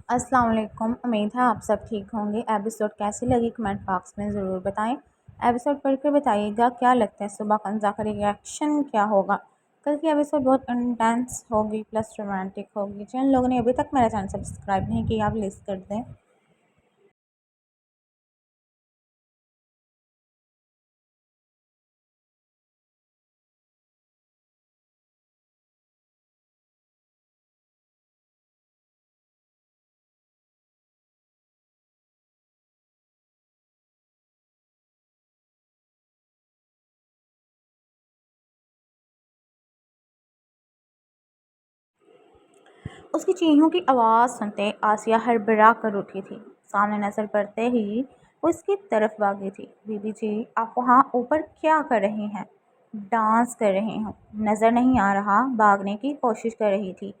अस्सलाम वालेकुम। उम्मीद है आप सब ठीक होंगे। एपिसोड कैसी लगी कमेंट बॉक्स में ज़रूर बताएं। एपिसोड पढ़कर बताइएगा क्या लगता है सुबह कंज़ा का रिएक्शन क्या होगा। कल की एपिसोड बहुत इंटेंस होगी प्लस रोमांटिक होगी। जिन लोगों ने अभी तक मेरा चैनल सब्सक्राइब नहीं किया आप प्लीज़ कर दें। उसकी चीखों की आवाज़ सुनते आसिया हड़बड़ा कर उठी थी। सामने नज़र पड़ते ही वो इसकी तरफ भागी थी। बीबी जी, आप वहाँ ऊपर क्या कर रही हैं? डांस कर रही हूँ। नज़र नहीं आ रहा? भागने की कोशिश कर रही थी।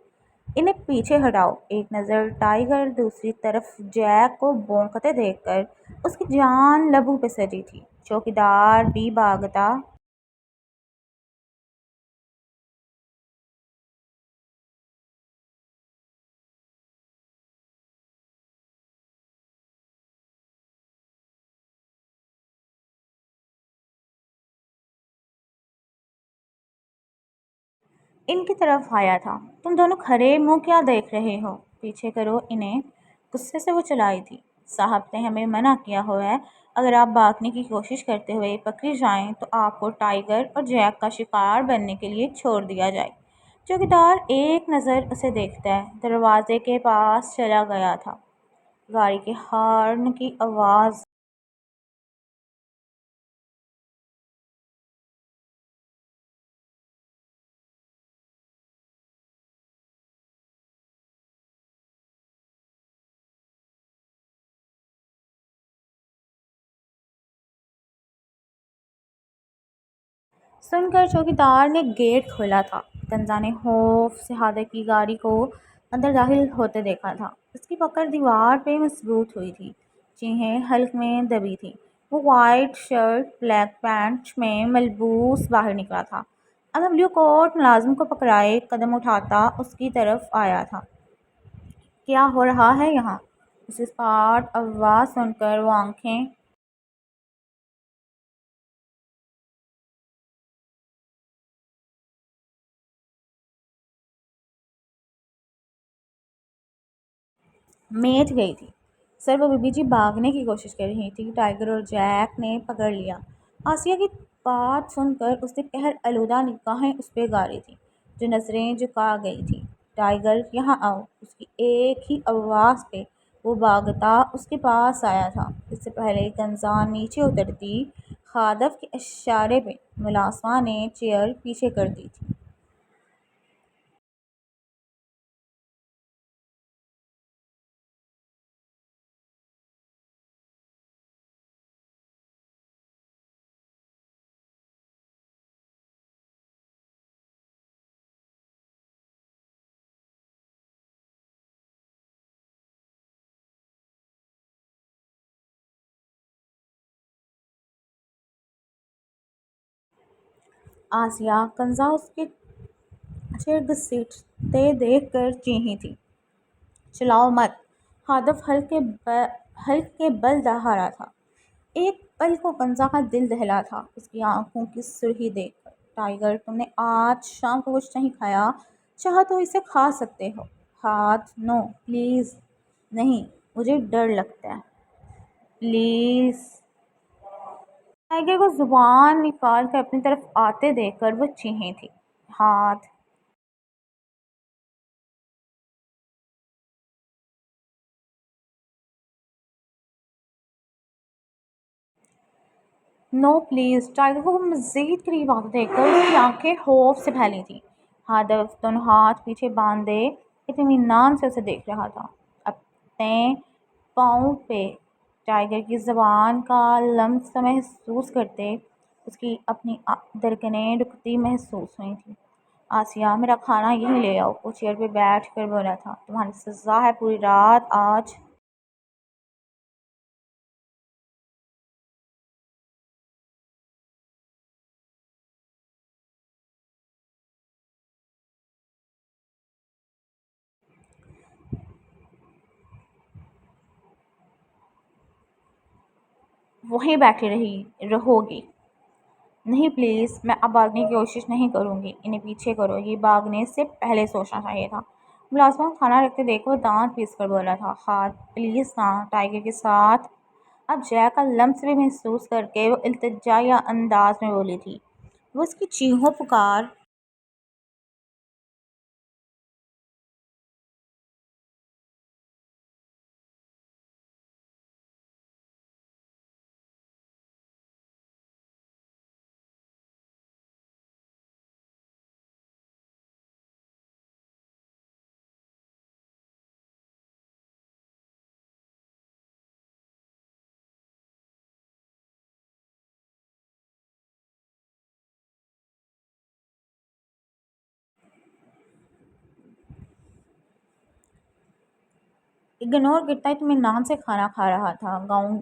इन्हें पीछे हटाओ। एक नज़र टाइगर दूसरी तरफ जैक को भौंकते देखकर उसकी जान लबू पे सजी थी। चौकीदार भी भागता इनकी तरफ आया था। तुम दोनों खड़े मुंह क्या देख रहे हो? पीछे करो इन्हें। गुस्से से वो चलाई थी। साहब ने हमें मना किया हुआ है। अगर आप भागने की कोशिश करते हुए पकड़ी जाएं तो आपको टाइगर और जैक का शिकार बनने के लिए छोड़ दिया जाए। चौकीदार एक नज़र उसे देखता है। दरवाजे के पास चला गया था। गाड़ी के हॉर्न की आवाज़ सुनकर चौकीदार ने गेट खोला था। गंजा ने खौफ से हादे की गाड़ी को अंदर दाखिल होते देखा था। उसकी पकड़ दीवार पे मजबूत हुई थी। चीखें हल्क में दबी थी। वो वाइट शर्ट ब्लैक पैंट में मलबूस बाहर निकला था। अब ब्लू कोट मुलाजिम को पकड़ाए कदम उठाता उसकी तरफ आया था। क्या हो रहा है यहाँ? उसे स्पार्ट आवाज़ सुनकर वो आंखें मेज गई थी। सर वो बीबी जी भागने की कोशिश कर रही थी। टाइगर और जैक ने पकड़ लिया। आसिया की बात सुनकर उसने कहर आलूदा निगाहें उस पर गाड़ी थी जो नजरें झुका गई थी। टाइगर यहाँ आओ। उसकी एक ही आवाज़ पे वो भागता उसके पास आया था। इससे पहले कंजा नीचे उतरती खादफ के इशारे पे मुलाजमा ने चेयर पीछे कर दी थी। आसिया कंजा उसके चेयर घसीटते देख कर चीखी थी। चिल्लाओ मत। हादफ हल्के बल दहा रहा था। एक पल को कंजा का दिल दहला था उसकी आंखों की सुर्खी देखकर। टाइगर, तुमने आज शाम को कुछ नहीं खाया? चाह तो इसे खा सकते हो। हाथ नो प्लीज़। नहीं, मुझे डर लगता है। प्लीज़। टाइगर को जुबान निकाल कर अपनी तरफ आते देखकर वो चीखी थी। हाथ नो प्लीज़। टाइगर को मज़ीद करीब आते देखकर उसकी आंखें खौफ से फैली थी। हादफ दोनों हाथ पीछे बांधे इत्मीनान से उसे देख रहा था। अपने पाँव पे टाइगर की ज़बान का लम्स महसूस करते उसकी अपनी धड़कनें रुकती महसूस हुई थी। आसिया, मेरा खाना यहीं ले आओ। वो चेयर पे बैठ कर बोला था। तुम्हारी सज़ा है पूरी रात आज। वहीं बैठी रही रहोगी? नहीं प्लीज़, मैं अब भागने की कोशिश नहीं करूँगी। इन्हें पीछे करो, ये भागने से पहले सोचना चाहिए था। मुलाज़िम खाना रखते देखो दाँत पीस कर बोला था। हाथ प्लीज़ ना, टाइगर के साथ अब जया का लम्स भी महसूस करके वो इल्तिजाया अंदाज में बोली थी। वो उसकी चीखों पुकार इग्नोर गिरता इत्मीनान से खाना खा रहा था। गाँव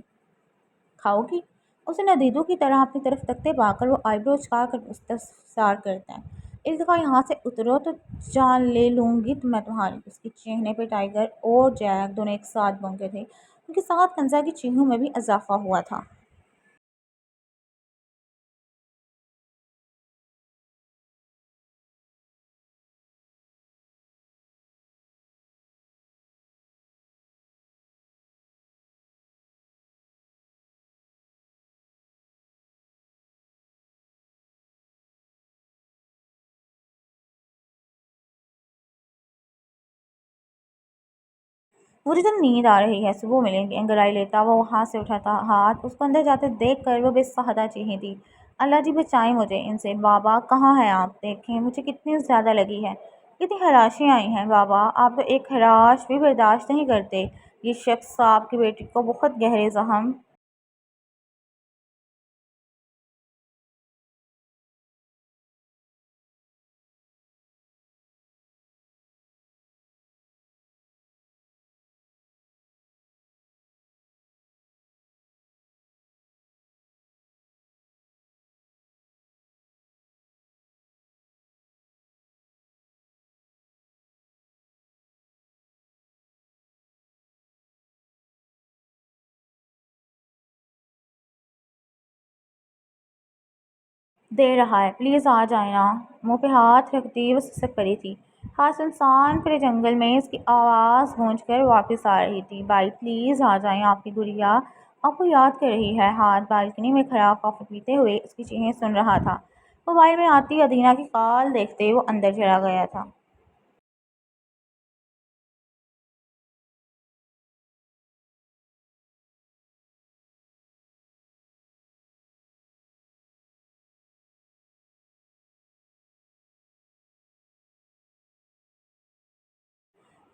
खाओगी? उसे नदीदों की तरह अपनी तरफ तकते पाकर वो आईब्रो उचकाकर इस्तफसार करता है। एक दफ़ा यहाँ से उतरो तो जान ले लूँगी तो मैं तुम्हारी। उसके चेहरे पे टाइगर और जैक दोनों एक साथ भौंके थे। उनके साथ कंजा की चीखों में भी इजाफा हुआ था। मुझे तो नींद आ रही है, सुबह मिलेंगे। अंगड़ाई लेता वो वहाँ से उठाता हाथ उसको अंदर जाते देख कर वो बेसहारा चीखी थी। अल्लाह जी बचाए मुझे इनसे। बाबा कहाँ हैं आप? देखें मुझे कितनी ज़्यादा लगी है। कितनी खराशें आई हैं बाबा, आप तो एक खराश भी बर्दाश्त नहीं करते। ये शख्स आपकी बेटी को बहुत गहरे जख्म दे रहा है, प्लीज़ आ जाए ना। मुंह पे हाथ रखती वो सिसक पड़ी थी। हाँ सुनसान पूरे जंगल में इसकी आवाज़ गूंज कर वापस आ रही थी। भाई प्लीज़ आ जाएं, आपकी गुड़िया आपको याद कर रही है। हाथ बालकनी में खड़ा कॉफ़ी पीते हुए उसकी चीखें सुन रहा था। मोबाइल में आती अदीना की कॉल देखते वो अंदर चला गया था।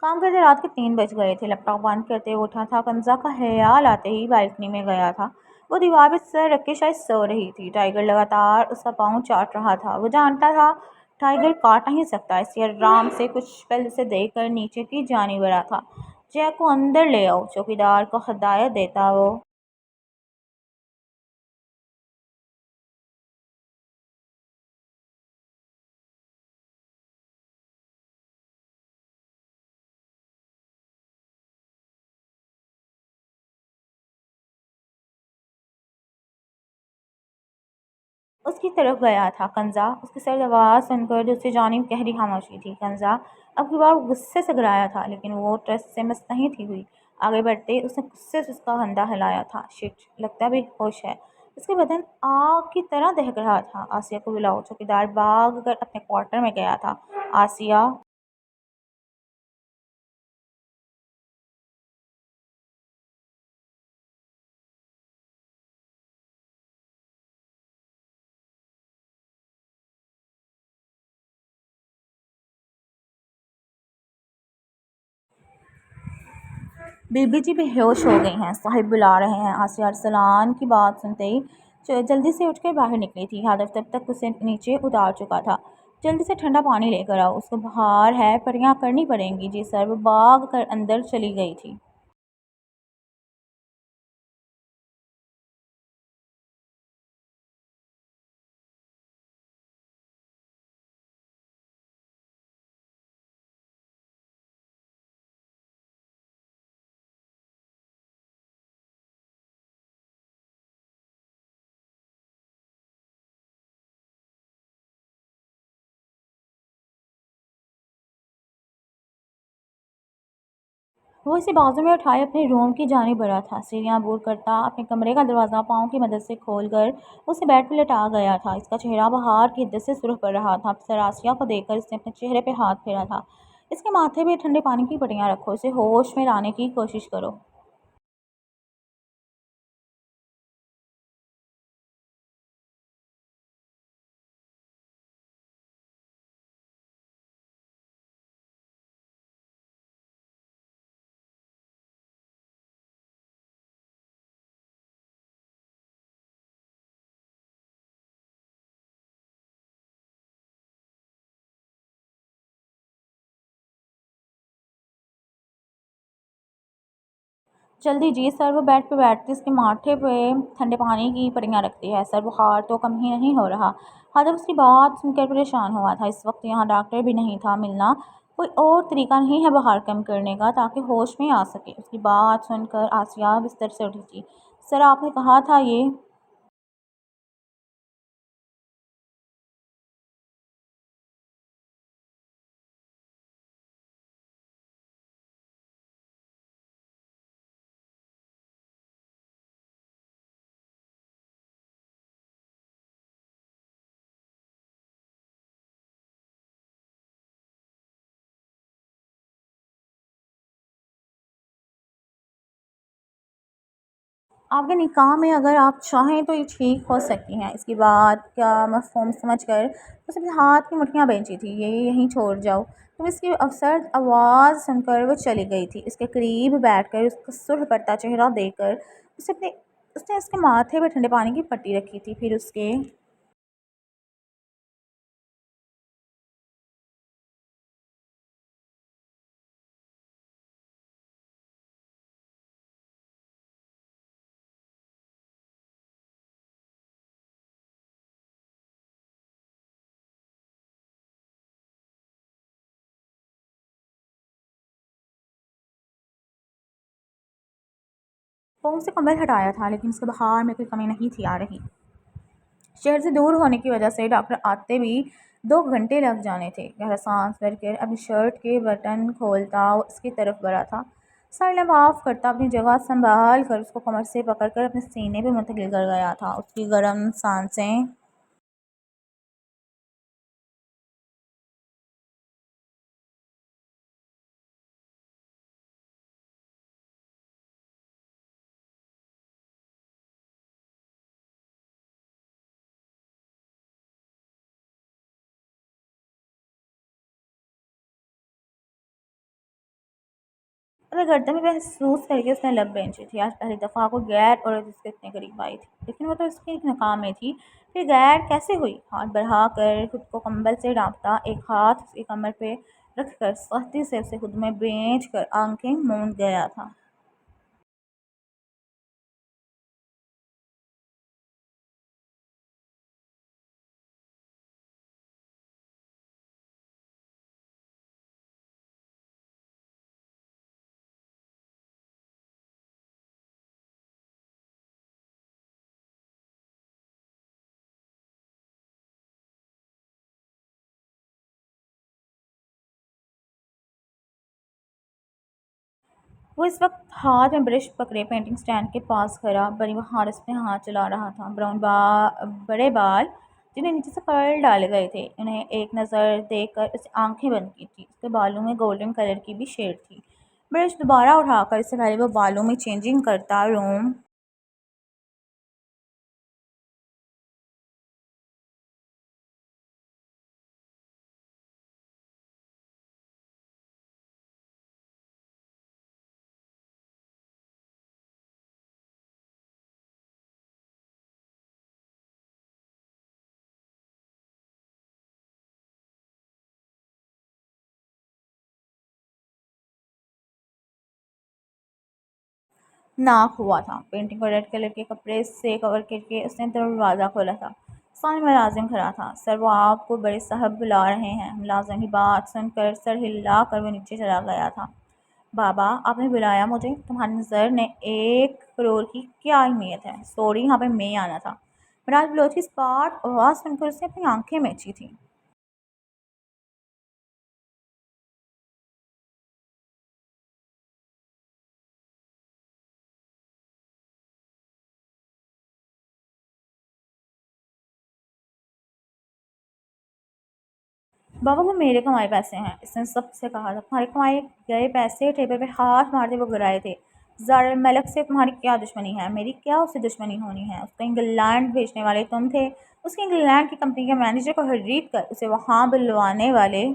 काम करते रात के 3 बज गए थे। लैपटॉप बंद करते वो उठा था। कंजा का ख्याल आते ही बालकनी में गया था। वो दीवार पे सर रख के शायद सो रही थी। टाइगर लगातार उसका पाँव चाट रहा था। वो जानता था टाइगर काट नहीं सकता, इसलिए आराम से कुछ पल उसे देकर नीचे की जानी बढ़ा था। जय को अंदर ले आओ, चौकीदार को हदायत देता वो। उसकी तरफ गया था। कंजा उसकी सर्द आवाज़ सुनकर दूसरी जानिब गहरी खामोशी थी। कंजा अब की बार गुस्से से गिराया था, लेकिन वो ट्रस्ट से मस नहीं थी हुई। आगे बढ़ते उसने गुस्से से उसका कंधा हिलाया था। शिट, लगता भी होश है। उसके बदन आग की तरह दहक रहा था। आसिया को बुलाओ। चौकीदार भाग कर अपने क्वार्टर में गया था। आसिया बीबी जी बेहोश हो गई हैं, साहिब बुला रहे हैं। आसिया अरसलान की बात सुनते ही जल्दी से उठकर बाहर निकली थी। हादफ तब तक उसे नीचे उतार चुका था। जल्दी से ठंडा पानी लेकर आओ, उसको बाहर है परियां करनी पड़ेंगी। जी सर। वो भाग कर अंदर चली गई थी। वो इसे बाजू में उठाए अपने रूम की जानिब बढ़ा था। सीढ़ियाँ अबूर करता अपने कमरे का दरवाज़ा पाँव की मदद से खोलकर उसे बेड पर लेटा गया था। इसका चेहरा बहार की हिद्दत से सुर्ख पड़ रहा था। अफसर आसिया को देखकर इसने अपने चेहरे पे हाथ फेरा था। इसके माथे पे ठंडे पानी की पट्टियाँ रखो, इसे होश में लाने की कोशिश करो। जल्दी जी सर। वो बेड पे बैठती उसके माथे पे ठंडे पानी की पट्टियाँ रखती है। सर बुखार तो कम ही नहीं हो रहा। हादव उसकी बात सुनकर परेशान हुआ था। इस वक्त यहाँ डॉक्टर भी नहीं था मिलना। कोई और तरीका नहीं है बुखार कम करने का ताकि होश में आ सके? उसकी बात सुनकर आसिया बिस्तर से उठी थी। सर आपने कहा था ये। आपके निकाह में अगर आप चाहें तो ये ठीक हो सकती हैं। इसकी बात का मफ़हूम समझ कर उसने अपने हाथ की मुठ्ठियाँ बेंची थी। ये यहीं छोड़ जाओ तुम। इसकी अफसर आवाज़ सुनकर वो चली गई थी। इसके करीब बैठकर उसका सुर्ख पड़ता चेहरा देखकर उसने उसके माथे पर ठंडे पानी की पट्टी रखी थी। फिर उसके पाँव से कंबल हटाया था, लेकिन उसके बाहर में कोई कमी नहीं थी आ रही। शहर से दूर होने की वजह से डॉक्टर आते भी 2 घंटे लग जाने थे। गहरा सांस भरकर अपनी शर्ट के बटन खोलता उसकी तरफ बढ़ा था। सर लबाफ करता अपनी जगह संभाल कर उसको कमर से पकड़कर अपने सीने पे मुंतकिल कर गया था। उसकी गर्म सांसें अपने गर्दन में महसूस करके उसने लब बेंची थी। आज पहली दफ़ा कोई गैर औरत उसके इतने करीब आई थी, लेकिन वो तो उसकी एक नाकाम में थी। फिर गैर कैसे हुई? हाथ बढ़ा कर खुद को कंबल से ढांपता एक हाथ उसकी कमर पे रखकर सख्ती से उसे खुद में बेच कर आंखें मूंद गया था। वो इस वक्त हाथ में ब्रश पकड़े पेंटिंग स्टैंड के पास खड़ा बड़ी महारत में हाथ चला रहा था। बड़े बाल जिन्हें नीचे से कर्ल डाले गए थे, उन्हें एक नज़र देखकर उसने आंखें बंद की थी। उसके बालों में गोल्डन कलर की भी शेड थी। ब्रश दोबारा उठाकर इससे पहले वो बालों में चेंजिंग करता रूम नाक हुआ था। पेंटिंग को रेड कलर के कपड़े से कवर करके उसने दरवाज़ा खोला था। सामने मुलाजिम खड़ा था। सर वो आपको बड़े साहब बुला रहे हैं। मुलाजिम की बात सुनकर सर हिला कर वो नीचे चला गया था। बाबा आपने बुलाया मुझे? तुम्हारी नज़र ने 1 करोड़ की क्या अहमियत है? सॉरी यहाँ पे मैं आना था। महाराज बलोच की स्पाट आवाज़ सुनकर उसने अपनी आंखें मीची थी। बाबा वो मेरे कमाए पैसे हैं, इसने सबसे कहा था। तुम्हारे कमाए गए पैसे टेबल पे हाथ मारते वो गिराए थे। ज़ारा मलिक से तुम्हारी क्या दुश्मनी है? मेरी क्या उससे दुश्मनी होनी है? उसको इंग्लैंड भेजने वाले तुम थे। उसकी इंग्लैंड की कंपनी के मैनेजर को खरीद कर उसे वहाँ बुलवाने वाले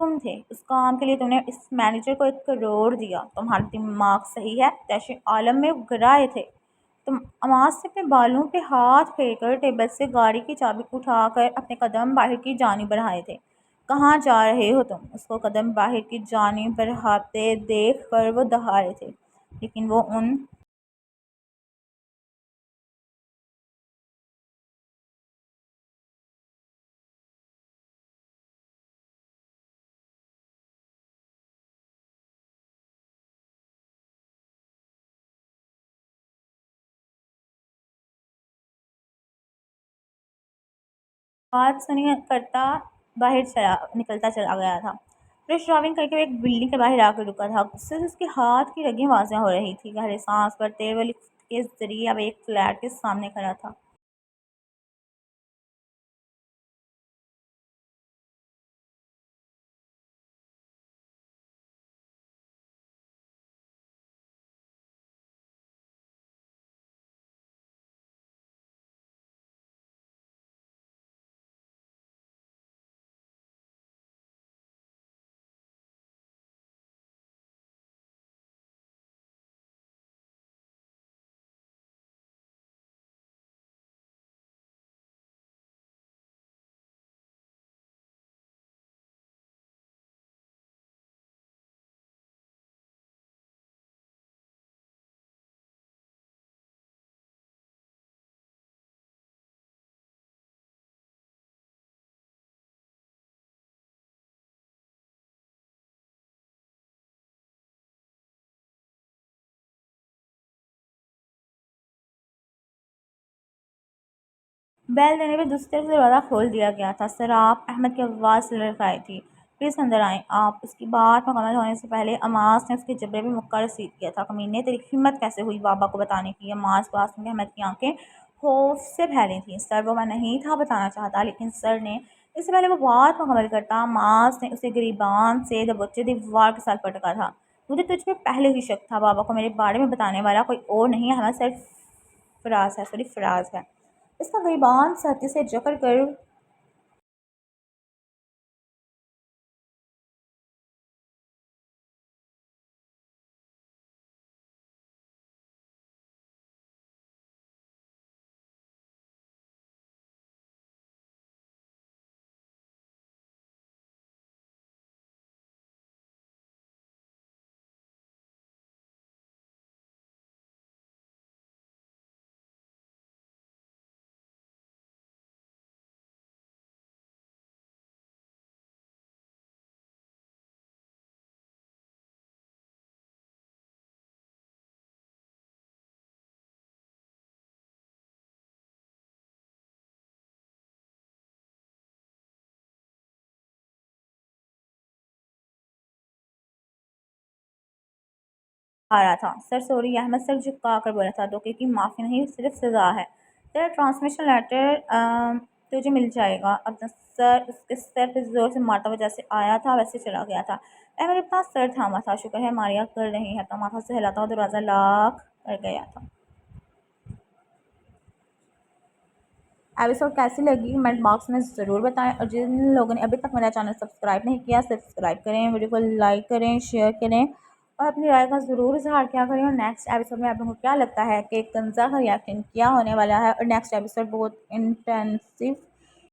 तुम थे। उस काम के लिए तुमने इस मैनेजर को 1 करोड़ दिया। तुम्हारा दिमाग सही है? तैश आलम में गिराए थे। तुम अमाज से अपने बालों पे हाथ फेरकर टेबल से गाड़ी की चाबी उठाकर अपने कदम बाहर की जानी बढ़ाए थे। कहाँ जा रहे हो तुम? उसको कदम बाहर की जानी बढ़ाते देख कर वो दहाड़े थे, लेकिन वो उन बात सुनी करता बाहर चला निकलता चला गया था। फ्रेश ड्राइविंग करके वो एक बिल्डिंग के बाहर आकर रुका था। गुस्से से उसके हाथ की रगें वाजियाँ हो रही थी। गहरे सांस भरते हुए लिफ्ट के जरिए अब एक फ्लैट के सामने खड़ा था। बैल देने पे दूसरी तरफ से दरवाज़ा खोल दिया गया था। सराफ अहमद की आवाज़ से लड़खड़ाई थी। प्लीज़ अंदर आएँ आप। उसकी बात मुकम्मल होने से पहले अमास ने उसके जबड़े पे मुक्का रसीद किया था। कमीने, तेरी हिम्मत कैसे हुई बाबा को बताने की? अमास को आसम के अहमद की आंखें खौफ से फैली थीं। सर, वो मैं नहीं था बताना चाहता, लेकिन सर ने इससे पहले वो बात मुकम्मल करता अमास ने उसे गिरीबान से दबोचे दीवार के साथ पटका था। मुझे तुझ पे पहले ही शक था। बाबा को मेरे बारे में बताने वाला कोई और नहीं है, अहमद सर फराज है। इसका गिरबान छाती से जकड़ कर आ रहा था। सर सॉरी, अहमद सर झुका कर बोला था। धोखे की माफ़ी नहीं, सिर्फ सज़ा है। तेरा ट्रांसमिशन लेटर तुझे मिल जाएगा। अपना सर उसके सर पे ज़ोर से मारता हुआ जैसे आया था वैसे चला गया था। अहमद अपना सर थामा था। शुक्र है मारिया कर रही है। तो माथा से हिलाता हुआ दरवाज़ा लॉक कर गया था। एपिसोड कैसी लगी कमेंट बॉक्स में ज़रूर बताएं, और जिन लोगों ने अभी तक मेरा चैनल सब्सक्राइब नहीं किया सब्सक्राइब करें, वीडियो को लाइक करें, शेयर करें और अपनी राय का ज़रूर इजहार किया करें। और नेक्स्ट एपिसोड में आप लोगों को क्या लगता है कि कंज़ा का रिएक्शन क्या होने वाला है, और नेक्स्ट एपिसोड बहुत इंटेंसिव